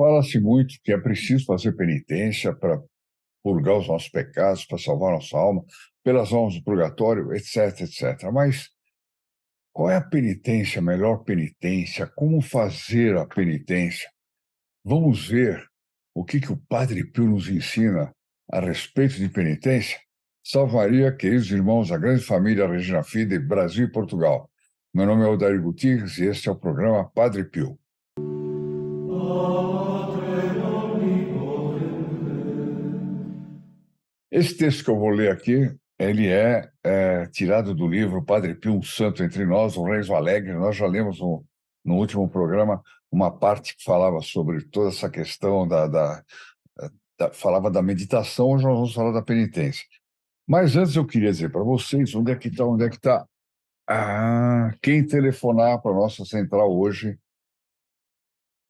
Fala-se muito que é preciso fazer penitência para purgar os nossos pecados, para salvar nossa alma, pelas almas do purgatório, etc, etc. Mas qual é a penitência, a melhor penitência? Como fazer a penitência? Vamos ver o que o Padre Pio nos ensina a respeito de penitência? Salve Maria, queridos irmãos da grande família Regina Fide, Brasil e Portugal. Meu nome é Odair Gutierrez e este é o programa Padre Pio. Esse texto que eu vou ler aqui, ele é tirado do livro Padre Pio, um Santo Entre Nós, o Reis Alegre. Nós já lemos no último programa uma parte que falava sobre toda essa questão falava da meditação, hoje nós vamos falar da penitência. Mas antes eu queria dizer para vocês onde é que está. Quem telefonar para a nossa central hoje,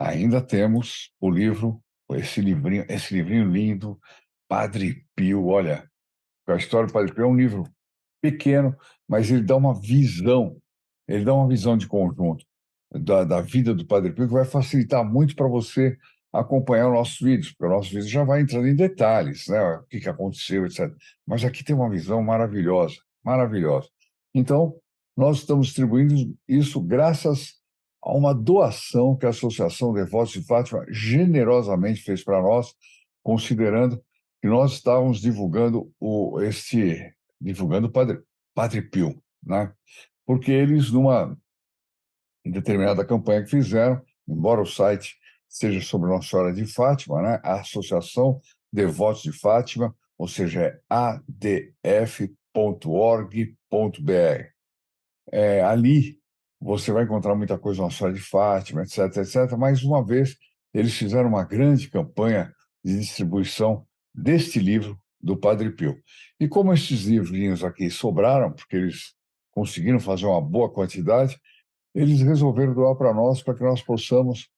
ainda temos o livro, esse livrinho lindo, Padre Pio, olha. A história do Padre Pio é um livro pequeno, mas ele dá uma visão de conjunto da vida do Padre Pio, que vai facilitar muito para você acompanhar os nossos vídeos, porque o nosso vídeo já vai entrando em detalhes, né? O que aconteceu, etc. Mas aqui tem uma visão maravilhosa, maravilhosa. Então, nós estamos distribuindo isso graças a uma doação que a Associação Devotos de Fátima generosamente fez para nós, considerando que nós estávamos divulgando o Padre Pio, né? Porque eles, numa determinada campanha que fizeram, embora o site seja sobre Nossa Senhora de Fátima, né? A Associação Devotos de Fátima, ou seja, é adf.org.br. Ali você vai encontrar muita coisa Nossa Senhora de Fátima, etc, etc. Mais uma vez, eles fizeram uma grande campanha de distribuição deste livro do Padre Pio. E como esses livrinhos aqui sobraram, porque eles conseguiram fazer uma boa quantidade, eles resolveram doar para nós, para que nós possamos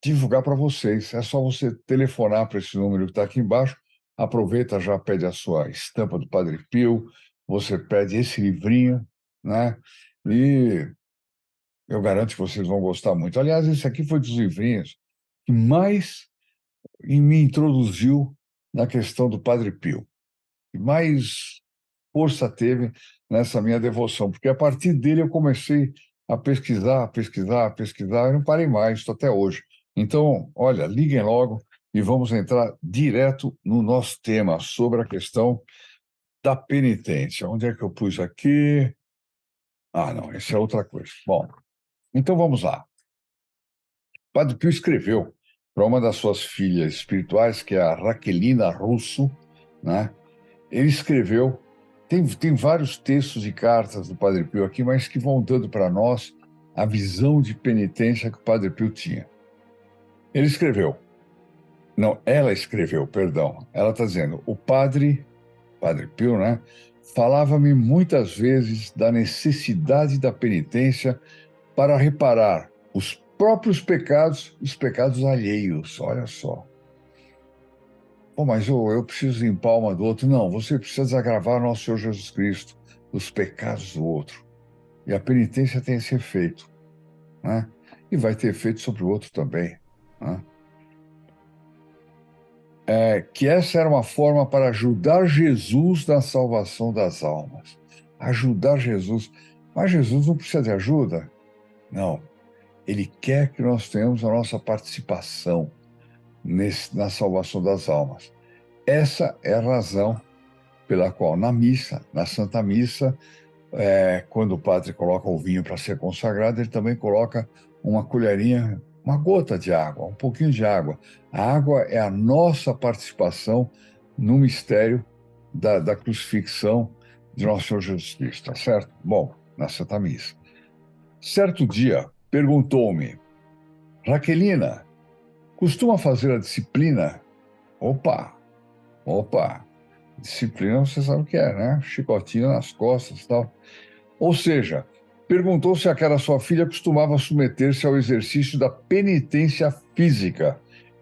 divulgar para vocês. É só você telefonar para esse número que está aqui embaixo, aproveita, já pede a sua estampa do Padre Pio, você pede esse livrinho, né? E eu garanto que vocês vão gostar muito. Aliás, esse aqui foi dos livrinhos que mais me introduziu na questão do Padre Pio, que mais força teve nessa minha devoção, porque a partir dele eu comecei a pesquisar, e não parei mais, estou até hoje. Então, olha, liguem logo e vamos entrar direto no nosso tema sobre a questão da penitência. Onde é que eu pus aqui? Não, isso é outra coisa. Bom, então vamos lá. Padre Pio escreveu para uma das suas filhas espirituais, que é a Raquelina Russo, né? Ele escreveu, tem vários textos e cartas do Padre Pio aqui, mas que vão dando para nós a visão de penitência que o Padre Pio tinha. Ela escreveu, perdão. Ela está dizendo, Padre Pio, né? Falava-me muitas vezes da necessidade da penitência para reparar os próprios pecados e os pecados alheios. Olha só. Mas eu preciso limpar uma do outro. Não, você precisa desagravar nosso Senhor Jesus Cristo dos pecados do outro. E a penitência tem esse efeito, né? E vai ter efeito sobre o outro também, né? Que essa era uma forma para ajudar Jesus na salvação das almas. Ajudar Jesus. Mas Jesus não precisa de ajuda? Não. Ele quer que nós tenhamos a nossa participação na salvação das almas. Essa é a razão pela qual na Santa Missa, quando o padre coloca o vinho para ser consagrado, ele também coloca uma colherinha, uma gota de água, um pouquinho de água. A água é a nossa participação no mistério da crucifixão de Nosso Senhor Jesus Cristo, tá certo? Bom, na Santa Missa. Certo dia, perguntou-me, Raquelina, costuma fazer a disciplina? Opa! Disciplina você sabe o que é, né? Chicotinho nas costas e tal. Ou seja, perguntou se aquela sua filha costumava submeter-se ao exercício da penitência física,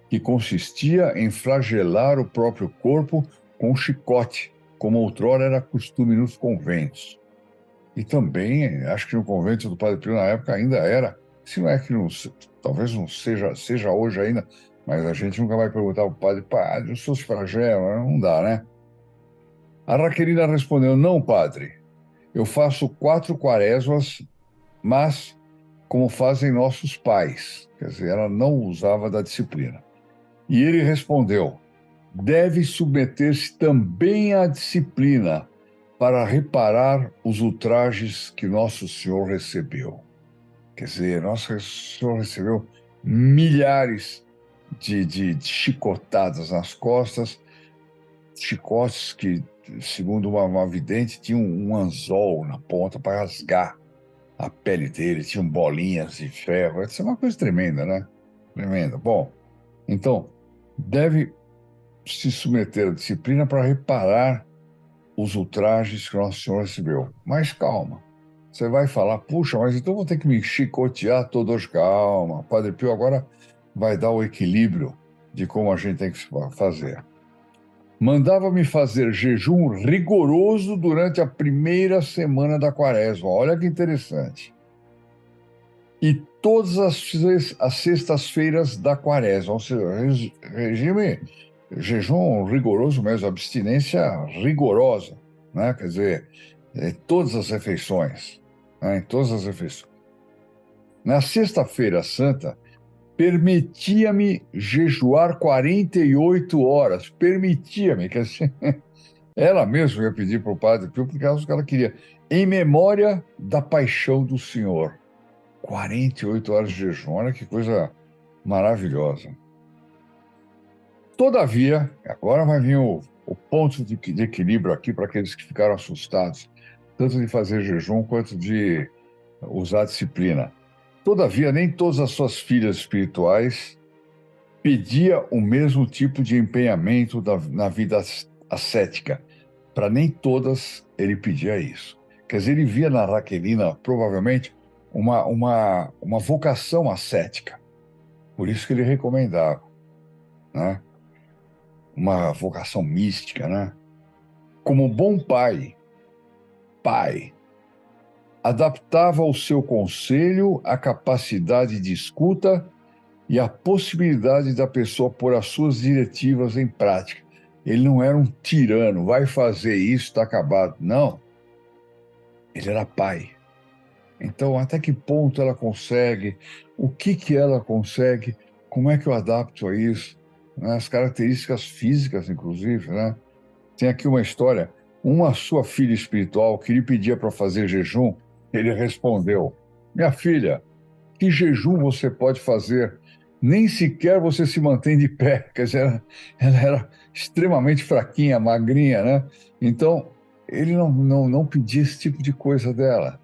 que consistia em flagelar o próprio corpo com um chicote, como outrora era costume nos conventos. E também, acho que no convento do Padre Pio, na época, ainda era Se não é que não, talvez não seja hoje ainda, mas a gente nunca vai perguntar ao padre, padre, os seus flagelos, não dá, né? A Raquelina respondeu, não, padre, eu faço 4 quaresmas, mas como fazem nossos pais. Quer dizer, ela não usava da disciplina. E ele respondeu, deve submeter-se também à disciplina para reparar os ultrajes que Nosso Senhor recebeu. Quer dizer, Nosso Senhor recebeu milhares de chicotadas nas costas, chicotes que, segundo uma vidente, tinham um anzol na ponta para rasgar a pele dele, tinham bolinhas de ferro. Isso é uma coisa tremenda, né? Tremenda. Bom, então, deve se submeter à disciplina para reparar os ultrajes que Nosso Senhor recebeu. Mas calma. Você vai falar, puxa, mas então vou ter que me chicotear todos. Calma. Padre Pio agora vai dar o equilíbrio de como a gente tem que fazer. Mandava-me fazer jejum rigoroso durante a primeira semana da quaresma. Olha que interessante. E todas as sextas-feiras da quaresma, ou seja, regime, jejum rigoroso mesmo, abstinência rigorosa, né? Quer dizer, todas as refeições, né? Em todas as refeições. Na Sexta-feira Santa, permitia-me jejuar 48 horas, permitia-me, quer dizer, ela mesma ia pedir para o Padre Pio, porque ela queria, em memória da paixão do Senhor. 48 horas de jejum, olha que coisa maravilhosa. Todavia, agora vai vir o ponto de equilíbrio aqui para aqueles que ficaram assustados, tanto de fazer jejum quanto de usar disciplina. Todavia, nem todas as suas filhas espirituais pedia o mesmo tipo de empenhamento na vida ascética. Para nem todas ele pedia isso. Quer dizer, ele via na Raquelina, provavelmente, uma vocação ascética. Por isso que ele recomendava, né? Uma vocação mística, né? Como bom pai, adaptava o seu conselho à capacidade de escuta e à possibilidade da pessoa pôr as suas diretivas em prática. Ele não era um tirano, vai fazer isso, está acabado. Não, ele era pai. Então, até que ponto ela consegue? O que ela consegue? Como é que eu adapto a isso? Né? As características físicas, inclusive, né? Tem aqui uma história. Uma sua filha espiritual que lhe pedia para fazer jejum, ele respondeu: minha filha, que jejum você pode fazer? Nem sequer você se mantém de pé. Quer dizer, ela era extremamente fraquinha, magrinha, né? Então, ele não pedia esse tipo de coisa dela.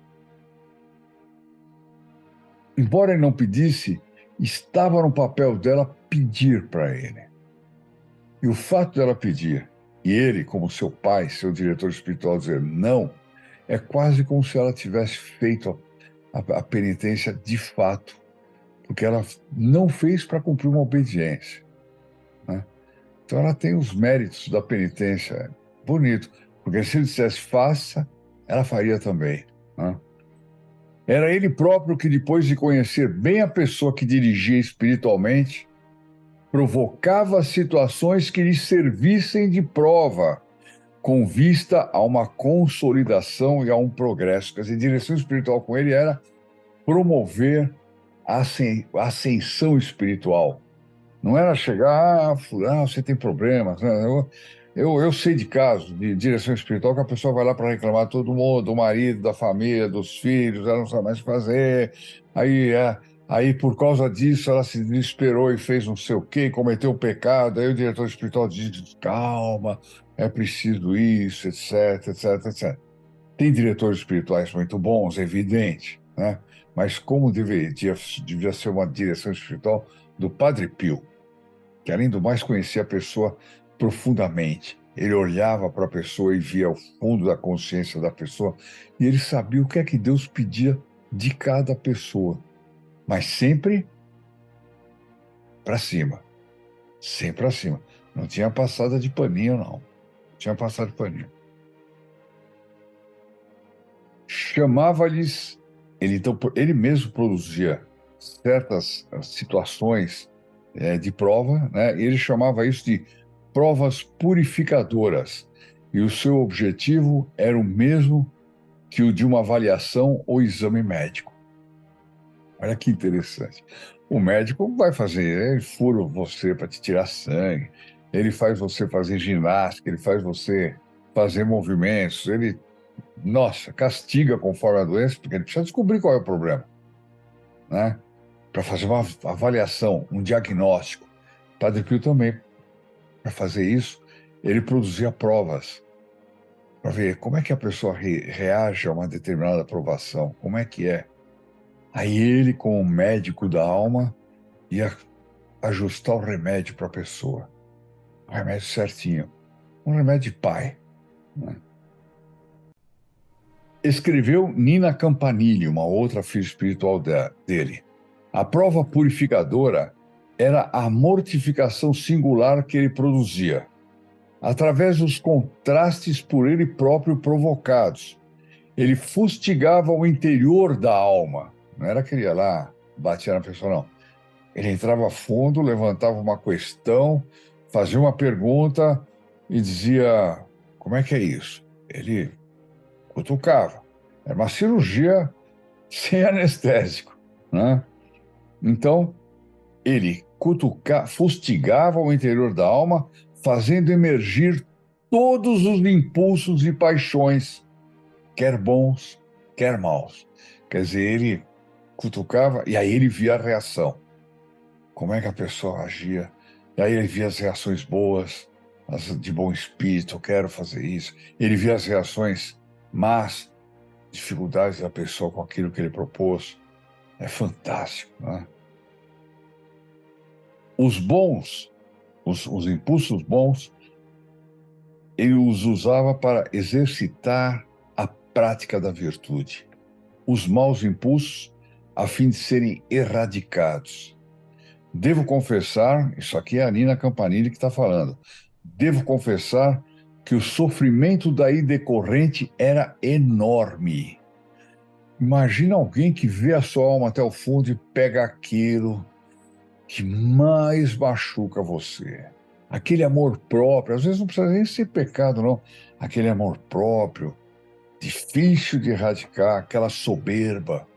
Embora ele não pedisse, estava no papel dela pedir para ele. E o fato dela pedir, e ele, como seu pai, seu diretor espiritual, dizer não, é quase como se ela tivesse feito a penitência de fato, porque ela não fez para cumprir uma obediência, né? Então ela tem os méritos da penitência, bonito, porque se ele dissesse faça, ela faria também, né? Era ele próprio que, depois de conhecer bem a pessoa que dirigia espiritualmente, provocava situações que lhe servissem de prova, com vista a uma consolidação e a um progresso. Quer dizer, a direção espiritual com ele era promover a ascensão espiritual. Não era chegar, fulano, você tem problemas. Eu sei de casos de direção espiritual que a pessoa vai lá para reclamar de todo mundo, do marido, da família, dos filhos, ela não sabe mais o que fazer. Aí, por causa disso, ela se desesperou e fez não sei o quê, cometeu um pecado. Aí o diretor espiritual diz: calma, é preciso isso, etc, etc, etc. Tem diretores espirituais muito bons, é evidente, né? Mas como devia ser uma direção espiritual do Padre Pio, que além do mais conhecia a pessoa profundamente. Ele olhava para a pessoa e via o fundo da consciência da pessoa, e ele sabia o que é que Deus pedia de cada pessoa, mas sempre para cima, sempre para cima. Não tinha passada de paninho, não. Não tinha passada de paninho. Chamava-lhes, ele mesmo produzia certas situações de prova, né? Ele chamava isso de provas purificadoras. E o seu objetivo era o mesmo que o de uma avaliação ou exame médico. Olha que interessante. O médico vai fazer, ele fura você para te tirar sangue, ele faz você fazer ginástica, ele faz você fazer movimentos, ele, nossa, castiga conforme a doença, porque ele precisa descobrir qual é o problema, né? Para fazer uma avaliação, um diagnóstico. Padre Pio também, para fazer isso, ele produzia provas para ver como é que a pessoa reage a uma determinada aprovação, como é que é. Aí ele, como médico da alma, ia ajustar o remédio para a pessoa. O remédio certinho. Um remédio de pai, né? Escreveu Nina Campanile, uma outra filha espiritual dele. A prova purificadora era a mortificação singular que ele produzia, através dos contrastes por ele próprio provocados. Ele fustigava o interior da alma. Não era que ele ia lá, batia na pessoa, não. Ele entrava a fundo, levantava uma questão, fazia uma pergunta e dizia: como é que é isso? Ele cutucava. Era uma cirurgia sem anestésico, né? Então, ele fustigava o interior da alma, fazendo emergir todos os impulsos e paixões, quer bons, quer maus. Quer dizer, ele cutucava e aí ele via a reação. Como é que a pessoa agia? E aí ele via as reações boas, as de bom espírito, eu quero fazer isso. Ele via as reações más, dificuldades da pessoa com aquilo que ele propôs. É fantástico, né? Os bons, os impulsos bons, ele os usava para exercitar a prática da virtude. Os maus impulsos, a fim de serem erradicados. Devo confessar, isso aqui é a Nina Campanile que está falando, devo confessar que o sofrimento daí decorrente era enorme. Imagina alguém que vê a sua alma até o fundo e pega aquilo que mais machuca você. Aquele amor próprio, às vezes não precisa nem ser pecado, não. Aquele amor próprio, difícil de erradicar, aquela soberba,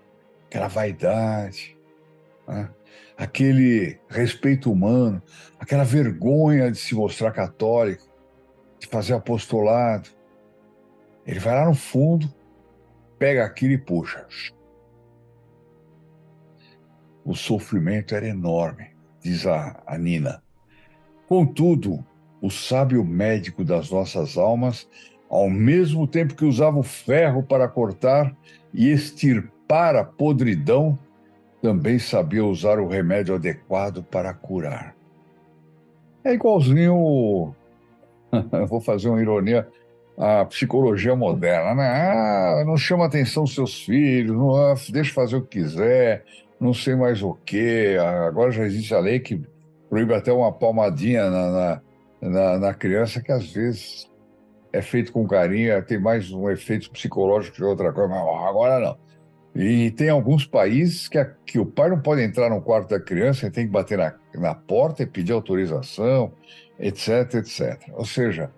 aquela vaidade, né? Aquele respeito humano, aquela vergonha de se mostrar católico, de fazer apostolado. Ele vai lá no fundo, pega aquilo e puxa. O sofrimento era enorme, diz a Nina. Contudo, o sábio médico das nossas almas, ao mesmo tempo que usava o ferro para cortar e extirpar a podridão, também sabia usar o remédio adequado para curar. É igualzinho, eu vou fazer uma ironia, a psicologia moderna, né? Ah, não chama atenção seus filhos, não, deixa fazer o que quiser, não sei mais o quê. Agora já existe a lei que proíbe até uma palmadinha na criança, que às vezes é feito com carinho, tem mais um efeito psicológico que outra coisa, mas agora não. E tem alguns países que o pai não pode entrar no quarto da criança, ele tem que bater na porta e pedir autorização, etc, etc. Ou seja,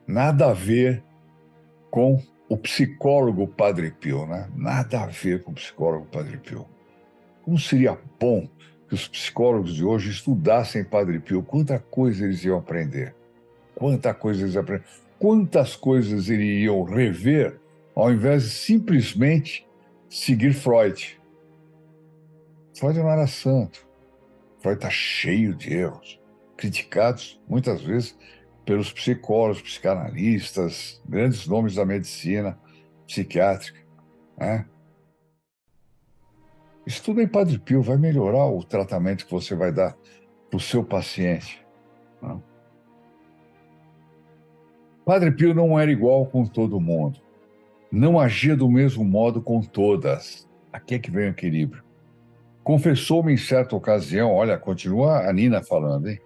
nada a ver com o psicólogo Padre Pio, né? Nada a ver com o psicólogo Padre Pio. Como seria bom que os psicólogos de hoje estudassem Padre Pio? Quanta coisa eles iam aprender. Quanta coisa eles aprenderam. Quantas coisas eles iriam rever ao invés de simplesmente seguir Freud. Freud não era santo. Freud está cheio de erros, criticados muitas vezes pelos psicólogos, psicanalistas, grandes nomes da medicina psiquiátrica, né? Estuda em Padre Pio, vai melhorar o tratamento que você vai dar para o seu paciente, né? Padre Pio não era igual com todo mundo, não agia do mesmo modo com todas. Aqui é que vem o equilíbrio. Confessou-me em certa ocasião, olha, continua a Nina falando, hein?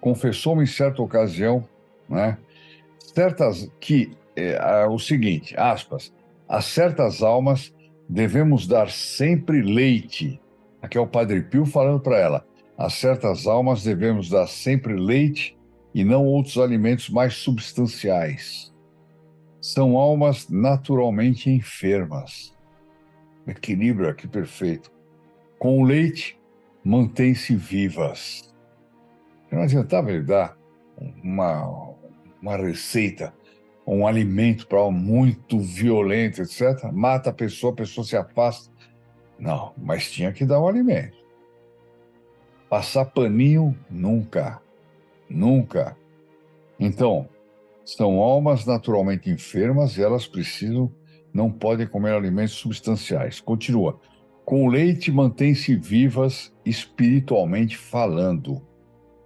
Confessou-me em certa ocasião, né? O seguinte, aspas, a certas almas devemos dar sempre leite Aqui é o Padre Pio falando para ela. A certas almas devemos dar sempre leite e não outros alimentos mais substanciais. São almas naturalmente enfermas. Equilíbrio aqui perfeito. Com o leite, mantêm-se vivas. Não adiantava ele dar uma receita, um alimento para muito violento, etc. Mata a pessoa se afasta. Não, mas tinha que dar o alimento. Passar paninho, nunca. Nunca. Então, são almas naturalmente enfermas e elas precisam, não podem comer alimentos substanciais. Continua. Com o leite mantêm-se vivas espiritualmente falando.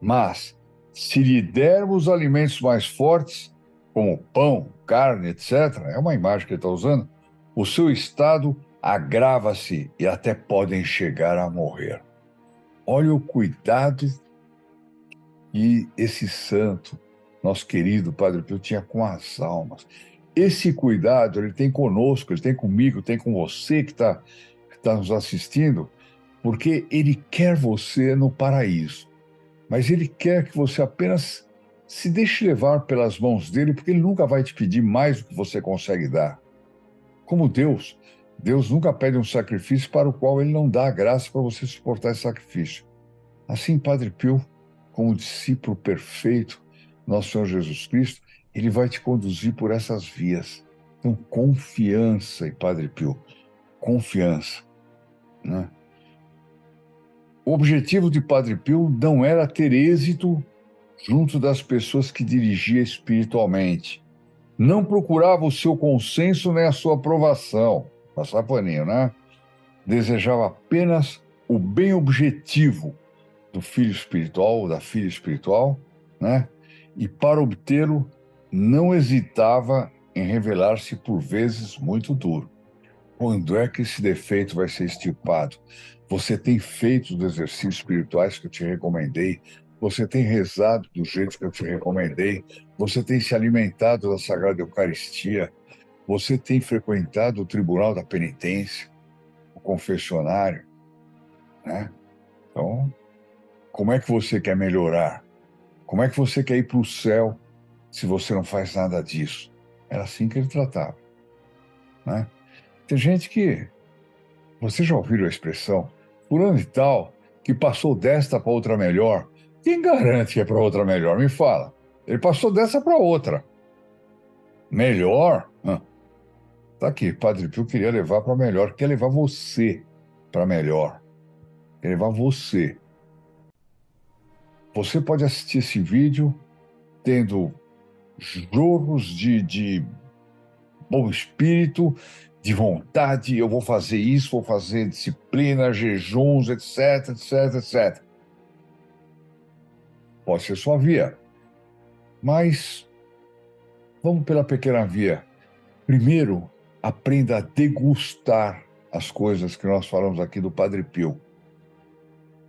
Mas, se lhe dermos alimentos mais fortes, como pão, carne, etc., é uma imagem que ele está usando, o seu estado agrava-se e até podem chegar a morrer. Olha o cuidado que esse santo, nosso querido Padre Pio, tinha com as almas. Esse cuidado ele tem conosco, ele tem comigo, tem com você que está nos assistindo, porque ele quer você no paraíso. Mas ele quer que você apenas se deixe levar pelas mãos dele, porque ele nunca vai te pedir mais do que você consegue dar. Como Deus, Deus nunca pede um sacrifício para o qual ele não dá a graça para você suportar esse sacrifício. Assim, Padre Pio, como discípulo perfeito, nosso Senhor Jesus Cristo, ele vai te conduzir por essas vias. Então, confiança em Padre Pio, confiança, né? O objetivo de Padre Pio não era ter êxito junto das pessoas que dirigia espiritualmente. Não procurava o seu consenso nem a sua aprovação. Passar paninho, né? Desejava apenas o bem objetivo do filho espiritual ou da filha espiritual, né? E para obtê-lo, não hesitava em revelar-se por vezes muito duro. Quando é que esse defeito vai ser extirpado? Você tem feito os exercícios espirituais que eu te recomendei? Você tem rezado do jeito que eu te recomendei? Você tem se alimentado da Sagrada Eucaristia? Você tem frequentado o Tribunal da Penitência, o confessionário, né? Então, como é que você quer melhorar? Como é que você quer ir para o céu se você não faz nada disso? Era assim que ele tratava, né? Tem gente que Você já ouviu a expressão fulano de tal que passou desta para outra melhor? Quem garante que é para outra melhor? Me fala. Ele passou dessa para outra. Melhor? Tá aqui, Padre Pio queria levar para melhor, quer levar você para melhor. Quer levar você. Você pode assistir esse vídeo tendo jorros de bom espírito, de vontade, eu vou fazer isso, vou fazer disciplina, jejuns, etc, etc, etc. Pode ser sua via, mas vamos pela pequena via. Primeiro, aprenda a degustar as coisas que nós falamos aqui do Padre Pio.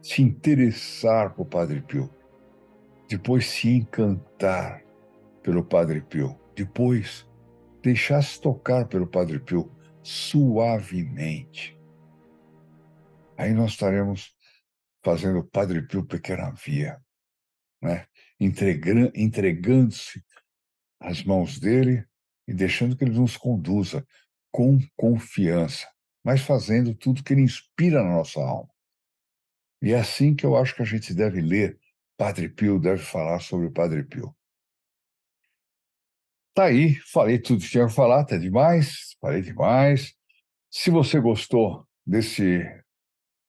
Se interessar por Padre Pio. Depois se encantar pelo Padre Pio. Depois deixar-se tocar pelo Padre Pio suavemente. Aí nós estaremos fazendo o Padre Pio pequena via, né? Entregando-se às mãos dele e deixando que ele nos conduza com confiança, mas fazendo tudo que ele inspira na nossa alma. E é assim que eu acho que a gente deve ler Padre Pio, deve falar sobre o Padre Pio. Tá aí, falei tudo que tinha que falar, até demais, falei demais. Se você gostou desse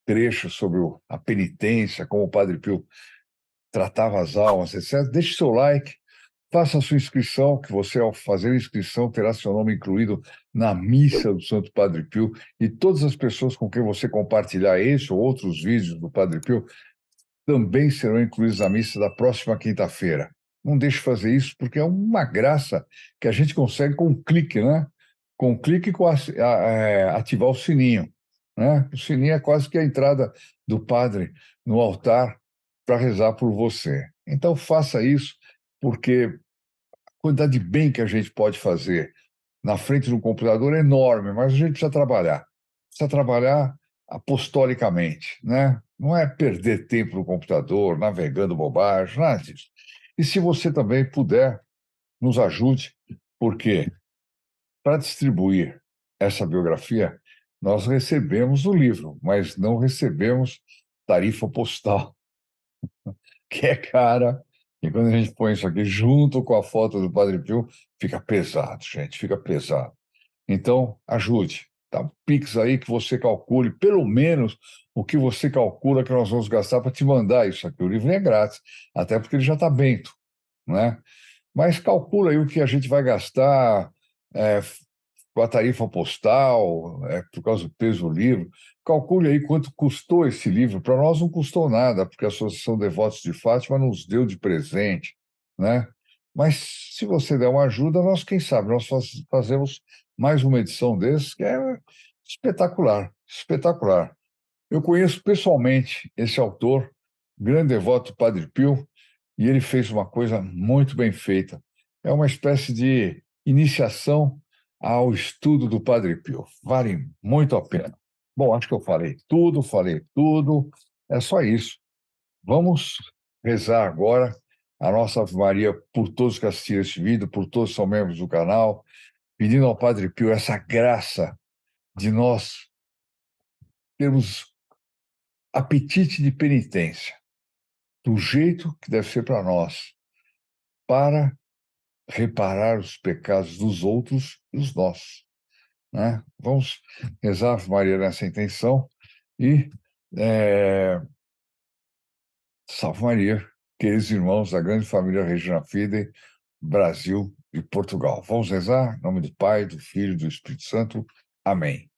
trecho sobre a penitência, como o Padre Pio tratava as almas, etc., deixe seu like, faça a sua inscrição, que você, ao fazer a inscrição, terá seu nome incluído na missa do Santo Padre Pio, e todas as pessoas com quem você compartilhar esse ou outros vídeos do Padre Pio também serão incluídos na missa da próxima quinta-feira. Não deixe de fazer isso, porque é uma graça que a gente consegue com um clique, né? Com um clique e ativar o sininho, né? O sininho é quase que a entrada do padre no altar para rezar por você. Então faça isso, porque a quantidade de bem que a gente pode fazer na frente de um computador é enorme, mas a gente precisa trabalhar. Precisa trabalhar apostolicamente, né? Não é perder tempo no computador, navegando bobagem, nada disso. E se você também puder, nos ajude, porque para distribuir essa biografia, nós recebemos o livro, mas não recebemos tarifa postal, que é cara. E quando a gente põe isso aqui junto com a foto do Padre Pio, fica pesado, gente, fica pesado. Então, ajude. Tá um Pix aí que você calcule, pelo menos o que você calcula que nós vamos gastar para te mandar isso aqui. O livro é grátis, até porque ele já está bento, né? Mas calcula aí o que a gente vai gastar é, com a tarifa postal, por causa do peso do livro. Calcule aí quanto custou esse livro. Para nós não custou nada, porque a Associação Devotos de Fátima nos deu de presente, né? Mas se você der uma ajuda, nós, quem sabe, nós fazemos mais uma edição desse, que é espetacular, espetacular. Eu conheço pessoalmente esse autor, grande devoto do Padre Pio, e ele fez uma coisa muito bem feita. É uma espécie de iniciação ao estudo do Padre Pio. Vale muito a pena. Bom, acho que eu falei tudo, falei tudo. É só isso. Vamos rezar agora a nossa Ave Maria por todos que assistiram este vídeo, por todos que são membros do canal, pedindo ao Padre Pio essa graça de nós termos apetite de penitência, do jeito que deve ser para nós, para reparar os pecados dos outros e os nossos, né? Vamos rezar a Ave Maria nessa intenção e Salve Maria, queridos irmãos da grande família Regina Fidei, Brasil e Portugal. Vamos rezar em nome do Pai, do Filho e do Espírito Santo. Amém.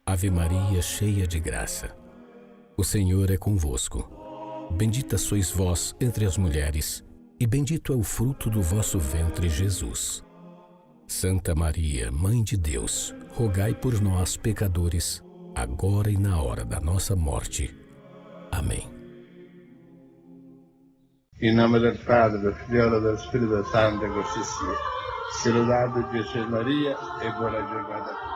Ave Maria, cheia de graça, o Senhor é convosco. Bendita sois vós entre as mulheres, e bendito é o fruto do vosso ventre, Jesus. Santa Maria, Mãe de Deus, rogai por nós, pecadores, agora e na hora da nossa morte. Amém. In nome del Padre, del Figlio e del Spirito Santo, così sia. Sia lodato Gesù e Maria, e buona giornata.